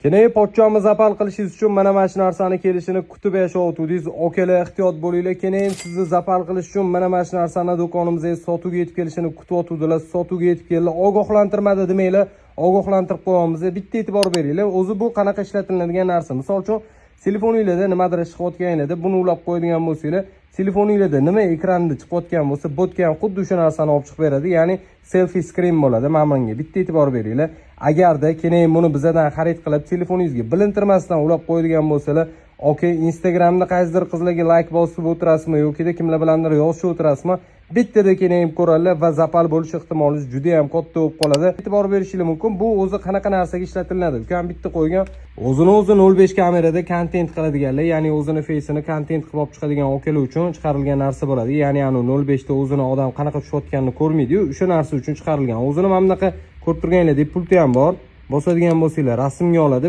Keyin pochchamiz zapal qilishingiz uchun mana shu narsani kelishini kutib yashayotdingiz. Okalar ehtiyot bo'linglar. Keyin sizni zapal qilish uchun mana shu narsani do'konimizga sotuvga yetib kelishini kutyaptilar. Sotuvga yetib keldi. Ogohlantirmadi demanglar. Ogohlantirib qo'yamiz. Bitta e'tibor beringlar. O'zi bu qanaqa ishlatiladigan narsa. Misol uchun telefoningizda nimadir chiqayotganingizda buni ulab qo'yadigan bo'lsanglar, telefoningizda nima ekranda chiqayotgan bo'lsa, botgan xuddi o'sha narsani olib chiqib beradi. Ya'ni selfie screen bo'ladi. Mana bunga bitta e'tibor beringlar. Agarda keyin buni bizdan xarid qilib telefoningizga bilintirmasdan ulab qo'yadigan bo'lsalar, okey, Instagramda qaysidir qizlarga like bosib o'tirasizmi yoki kimlar bilandir yozishib o'tirasizmi? Bittada keyin ko'radilar va zapal bo'lish ehtimoli juda ham katta bo'lib qoladi. E'tibor berishingiz mumkin. Bu o'zi qanaqa narsaga ishlatiladi? Ukam bitta qo'ygan, o'zini 05 kamerada kontent qiladiganlar, ya'ni o'zini face'ini kontent qilib olib chiqadigan okalar uchun chiqarilgan narsa bo'ladi. Ya'ni 05 da o'zini odam qanaqa tushayotganini ko'rmaydi-yu, o'sha narsa uchun chiqarilgan. O'zini mana bunaqa ko'rib turganinglardek pulti ham bor. Bosadigan bo'lsanglar rasmga oladi.